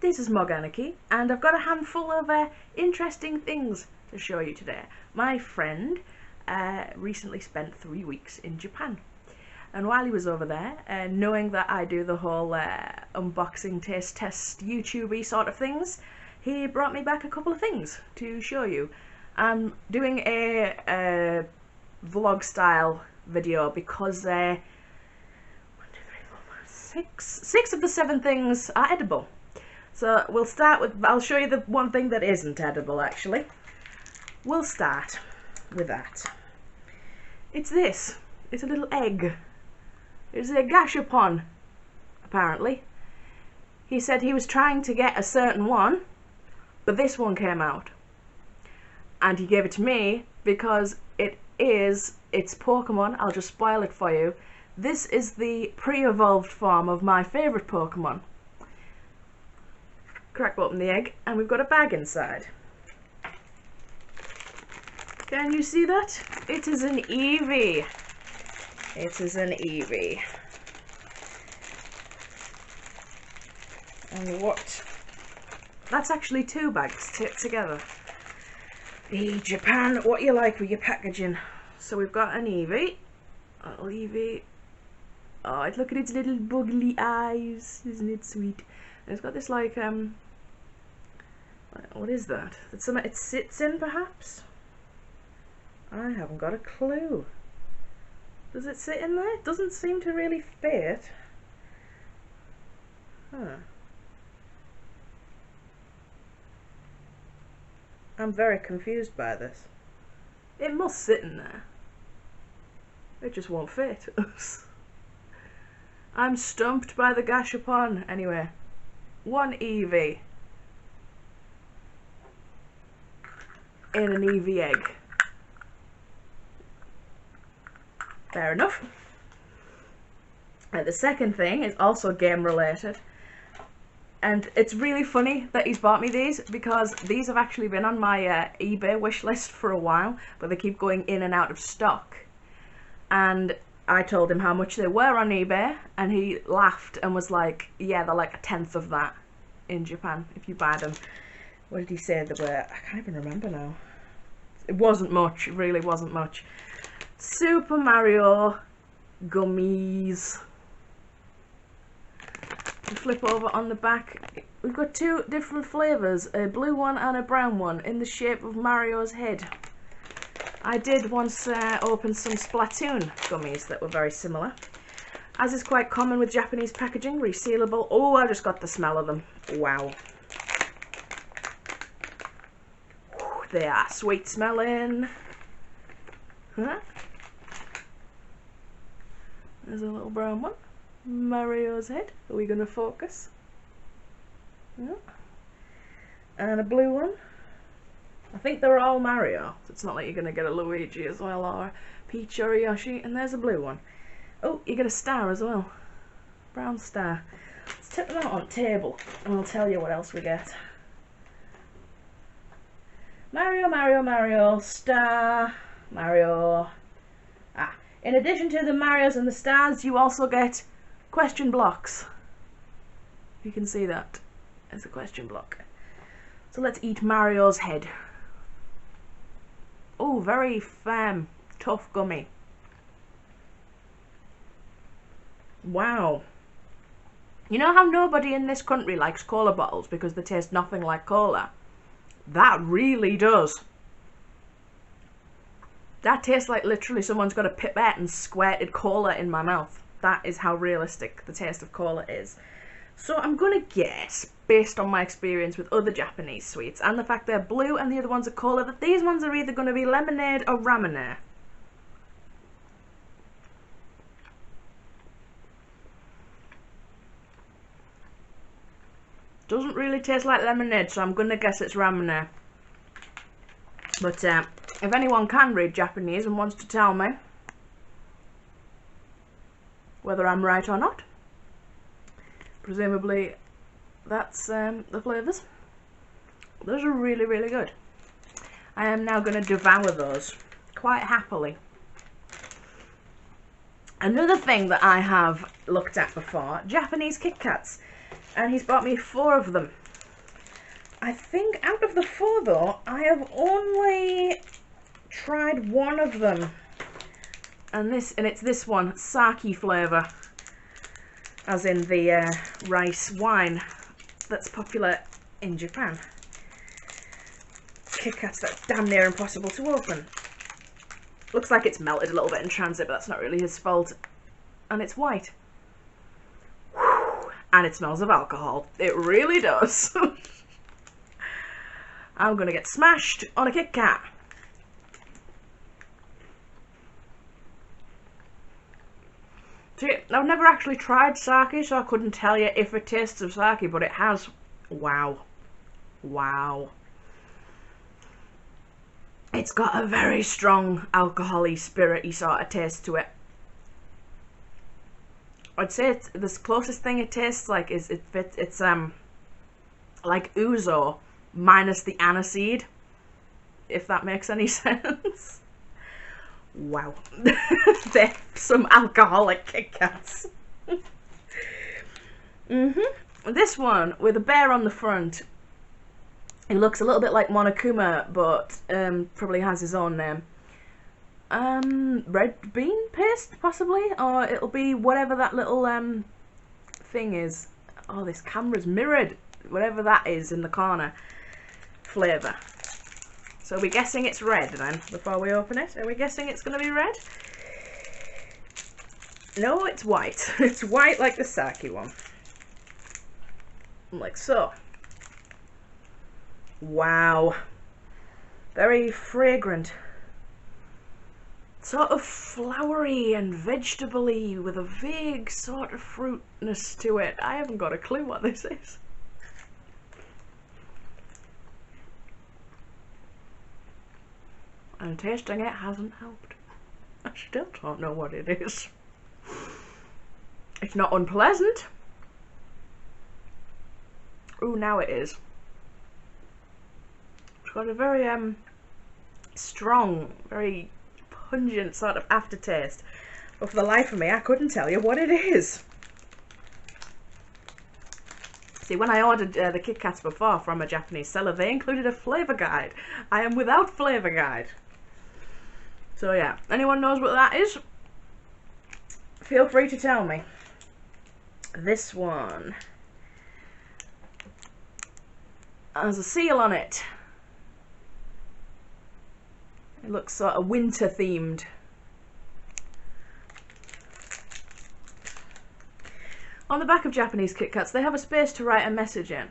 this is Morganiki, and I've got a handful of interesting things to show you today. My friend recently spent 3 weeks in Japan, and while he was over there, knowing that I do the whole unboxing, taste test, YouTube-y sort of things, he brought me back a couple of things to show you. I'm doing a vlog style video because 1, 2, 3, 4, 5, 6 of the 7 things are edible. So we'll start with, I'll show you the one thing that isn't edible actually. We'll start with that. It's this. It's a little egg. It's a gashapon, apparently. He said he was trying to get a certain one, but this one came out. And he gave it to me because it's Pokemon. I'll just spoil it for you. This is the pre-evolved form of my favourite Pokemon. Crack open the egg, and we've got a bag inside. Can you see that? It is an Eevee. It is an Eevee. And what? That's actually 2 bags together. Japan, what you like with your packaging? So we've got an Eevee. Little Eevee. Oh, look at its little buggly eyes. Isn't it sweet? And it's got this like what is that? That's something it sits in, perhaps? I haven't got a clue. Does it sit in there? It doesn't seem to really fit. Huh. I'm very confused by this. It must sit in there. It just won't fit. I'm stumped by the gashapon. Anyway, 1 Eevee in an Eevee egg. Fair enough. And the second thing is also game related. And it's really funny that he's bought me these because these have actually been on my eBay wish list for a while, but they keep going in and out of stock. And I told him how much they were on eBay, and he laughed and was like, yeah, they're like 1/10 of that in Japan if you buy them. What did he say they were? I can't even remember now. It wasn't much, it really wasn't much. Super Mario gummies. We flip over on the back. We've got 2 different flavours, a blue one and a brown one, in the shape of Mario's head. I did once open some Splatoon gummies that were very similar. As is quite common with Japanese packaging, resealable. Oh, I just got the smell of them. Wow. They are sweet smelling. Huh? There's a little brown one. Mario's head. Are we going to focus? Yeah. And a blue one. I think they're all Mario. So it's not like you're going to get a Luigi as well, or a Peach or a Yoshi. And there's a blue one. Oh, you get a star as well. Brown star. Let's tip them out on the table and I'll tell you what else we get. Mario, Mario, Mario, star, Mario. In addition to the Marios and the stars, you also get question blocks. You can see that. There's a question block. So let's eat Mario's head. Oh, very firm, tough gummy. Wow. You know how nobody in this country likes cola bottles because they taste nothing like cola? That really does. That tastes like literally someone's got a pipette and squirted cola in my mouth. That is how realistic the taste of cola is. So I'm gonna guess, based on my experience with other Japanese sweets and the fact they're blue and the other ones are cola, that these ones are either gonna be lemonade or ramen. Doesn't really taste like lemonade, so I'm gonna guess it's ramen. But if anyone can read Japanese and wants to tell me whether I'm right or not, presumably that's the flavours. Those are really, really good. I am now going to devour those quite happily. Another thing that I have looked at before, Japanese KitKats, and he's bought me 4 of them. I think out of the 4 though, I have only tried one of them. And it's this one, sake flavour. As in the rice wine that's popular in Japan. KitKats that are damn near impossible to open. Looks like it's melted a little bit in transit, but that's not really his fault. And it's white. Whew. And it smells of alcohol. It really does. I'm gonna get smashed on a KitKat. See, I've never actually tried sake, so I couldn't tell you if it tastes of sake, but it has. Wow. Wow. It's got a very strong alcohol-y, spirit-y sort of taste to it. I'd say it's the closest thing it tastes like is it's like ouzo minus the aniseed, if that makes any sense. Wow. They're some alcoholic KitKats. This one with a bear on the front. He looks a little bit like Monokuma, but probably has his own name. Red bean paste, possibly? Or it'll be whatever that little thing is. Oh, this camera's mirrored. Whatever that is in the corner. Flavour. So are we guessing it's red then, before we open it? Are we guessing it's going to be red? No, it's white. It's white like the sake one. Like so. Wow. Very fragrant. Sort of flowery and vegetable-y with a vague sort of fruitness to it. I haven't got a clue what this is. And tasting it hasn't helped. I still don't know what it is. It's not unpleasant. Ooh, now it is. It's got a very strong, very pungent sort of aftertaste. But for the life of me, I couldn't tell you what it is. See, when I ordered the KitKats before from a Japanese seller, they included a flavour guide. I am without flavour guide. So yeah, anyone knows what that is? Feel free to tell me. This one has a seal on it. It looks sort of winter themed. On the back of Japanese KitKats, they have a space to write a message in.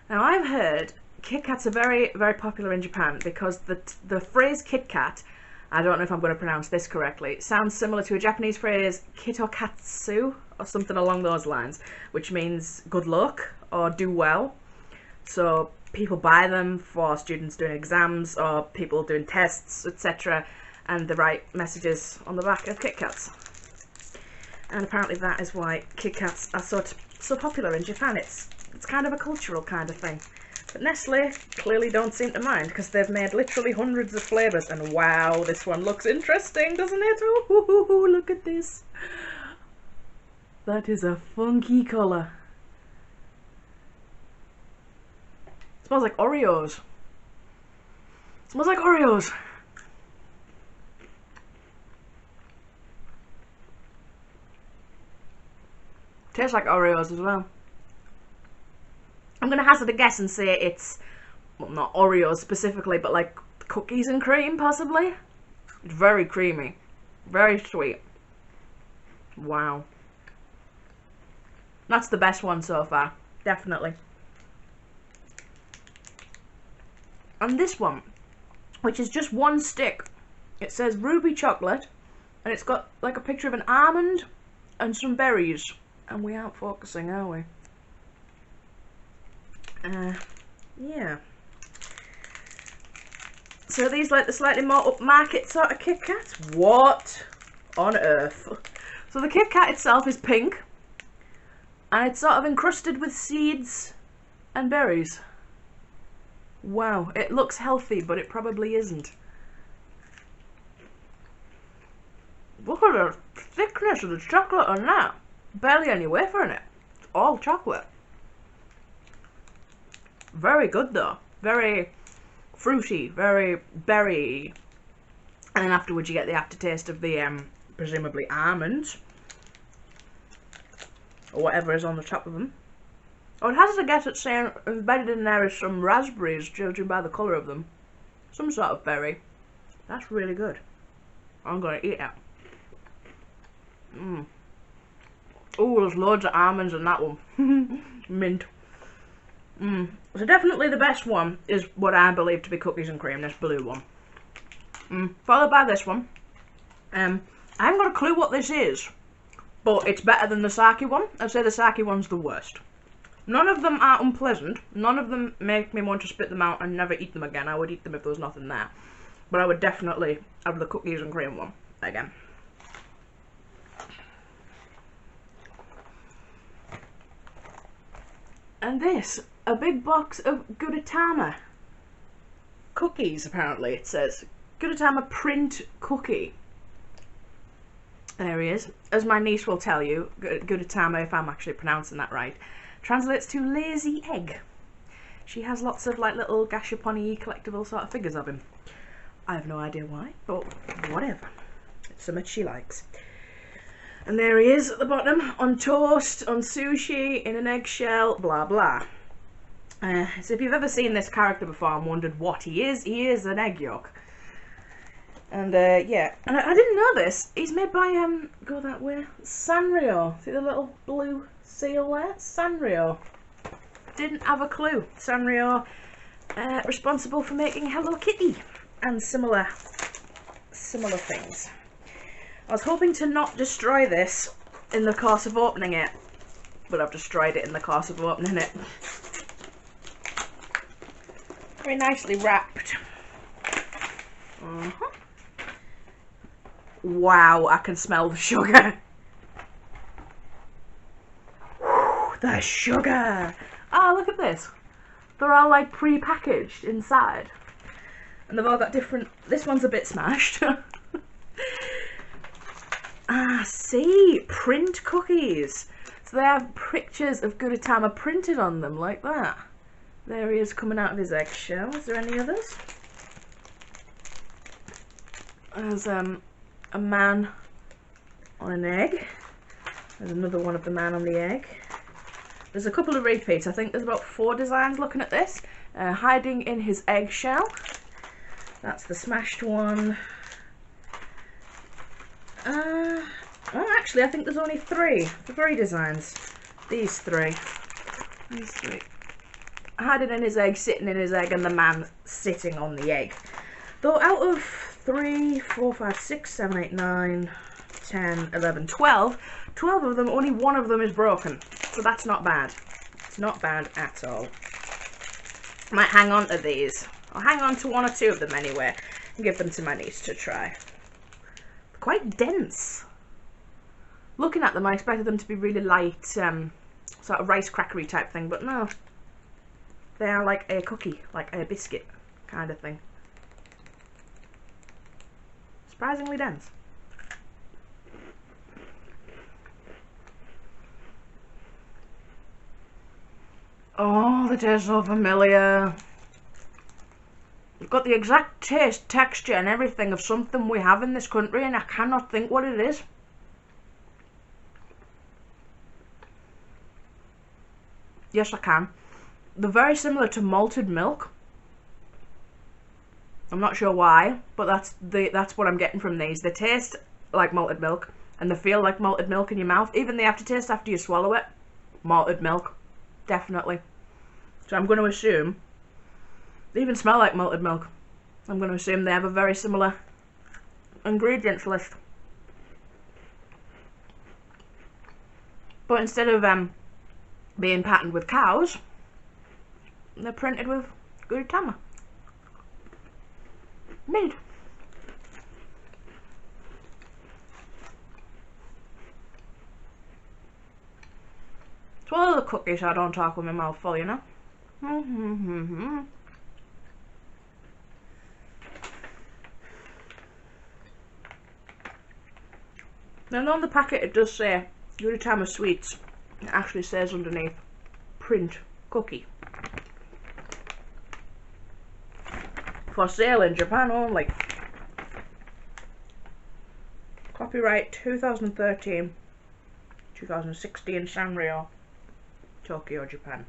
Now I've heard KitKats are very, very popular in Japan because the phrase KitKat, I don't know if I'm going to pronounce this correctly, sounds similar to a Japanese phrase kitokatsu or something along those lines, which means good luck or do well. So people buy them for students doing exams or people doing tests, etc. and they write messages on the back of KitKats. And apparently that is why KitKats are so popular in Japan. It's kind of a cultural kind of thing. But Nestle clearly don't seem to mind because they've made literally hundreds of flavours. And wow, this one looks interesting, doesn't it? Ooh, look at this. That is a funky colour. It smells like Oreos. It smells like Oreos. Tastes like Oreos as well. I'm going to hazard a guess and say it's, well, not Oreos specifically, but like cookies and cream, possibly. It's very creamy. Very sweet. Wow. That's the best one so far. Definitely. And this one, which is just one stick. It says ruby chocolate, and it's got like a picture of an almond and some berries. And we aren't focusing, are we? Yeah. So are these like the slightly more upmarket sort of KitKats? What on earth? So the KitKat itself is pink, and it's sort of encrusted with seeds and berries. Wow, it looks healthy, but it probably isn't. Look at the thickness of the chocolate on that. Barely any wafer in it. It's all chocolate. Very good though. Very fruity, very berry. And then afterwards you get the aftertaste of the presumably almonds. Or whatever is on the top of them. Oh, it has a guess at saying embedded in there is some raspberries, judging by the colour of them. Some sort of berry. That's really good. I'm going to eat it. Oh, there's loads of almonds in that one. Mint. So definitely the best one is what I believe to be cookies and cream, this blue one. Followed by this one. I haven't got a clue what this is, but it's better than the sake one. I'd say the sake one's the worst. None of them are unpleasant. None of them make me want to spit them out and never eat them again. I would eat them if there was nothing there. But I would definitely have the cookies and cream one again. And this, a big box of Otama cookies, apparently it says. Otama print cookie. There he is. As my niece will tell you, Otama, if I'm actually pronouncing that right, translates to lazy egg. She has lots of like little gashapon-y collectible sort of figures of him. I have no idea why, but whatever. It's something she likes. And there he is at the bottom, on toast, on sushi, in an eggshell, blah blah. So if you've ever seen this character before and wondered what he is an egg yolk. And yeah, and I didn't know this. He's made by go that way, Sanrio. See the little blue seal there? Sanrio. Didn't have a clue. Sanrio, responsible for making Hello Kitty and similar things. I was hoping to not destroy this in the course of opening it, but I've destroyed it in the course of opening it. Very nicely wrapped. Wow, I can smell the sugar. The sugar. Oh, look at this. They're all like pre-packaged inside. And they've all got different... This one's a bit smashed. See? Print cookies. So they have pictures of Otama printed on them like that. There he is coming out of his eggshell. Is there any others? There's a man on an egg. There's another one of the man on the egg. There's a couple of repeats. I think there's about 4 designs looking at this. Hiding in his eggshell. That's the smashed one. Oh, actually, I think there's only 3. 3 designs. These 3. These 3. Hiding in his egg, sitting in his egg, and the man sitting on the egg. Though out of 3, 4, 5, 6, 7, 8, 9, 10, 11, 12 of them, only one of them is broken. So that's not bad. It's not bad at all. I might hang on to these. I'll hang on to 1 or 2 of them anyway and give them to my niece to try. They're quite dense. Looking at them, I expected them to be really light, sort of rice crackery type thing, but no. They are like a cookie, like a biscuit kind of thing. Surprisingly dense. Oh, they taste so familiar. You've got the exact taste, texture and everything of something we have in this country, and I cannot think what it is. Yes, I can. They're very similar to malted milk. I'm not sure why, but that's what I'm getting from these. They taste like malted milk, and they feel like malted milk in your mouth. Even the aftertaste after you swallow it, malted milk, definitely. So I'm going to assume they even smell like malted milk. I'm going to assume they have a very similar ingredients list. But instead of being patterned with cows, they're printed with Otama. Mint. It's one of the cookies I don't talk with my mouth full, you know. And on the packet it does say Otama Sweets. It actually says underneath, print cookie. For sale in Japan only. Copyright 2013, 2016 Sanrio, Tokyo, Japan.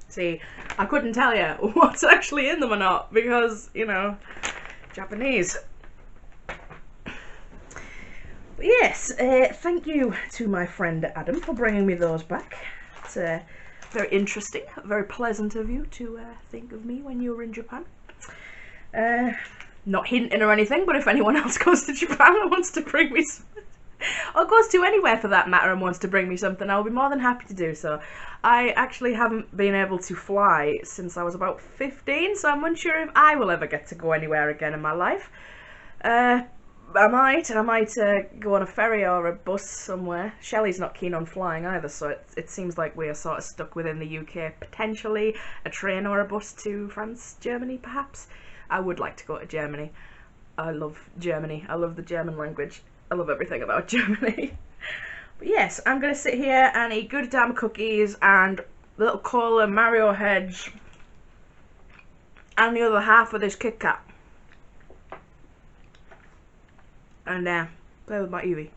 See, I couldn't tell you what's actually in them or not because, you know, Japanese. But yes, thank you to my friend Adam for bringing me those back. It's very interesting, very pleasant of you to think of me when you were in Japan. Not hinting or anything, but if anyone else goes to Japan and wants to bring me something, or goes to anywhere for that matter and wants to bring me something, I'll be more than happy to do so. I actually haven't been able to fly since I was about 15, so I'm unsure if I will ever get to go anywhere again in my life. I might go on a ferry or a bus somewhere. Shelley's not keen on flying either, so it seems like we are sort of stuck within the UK. Potentially a train or a bus to France, Germany perhaps. I would like to go to Germany. I love Germany. I love the German language. I love everything about Germany. But yes, I'm going to sit here and eat good damn cookies and little cola Mario heads and the other half of this KitKat. And play with my Eevee.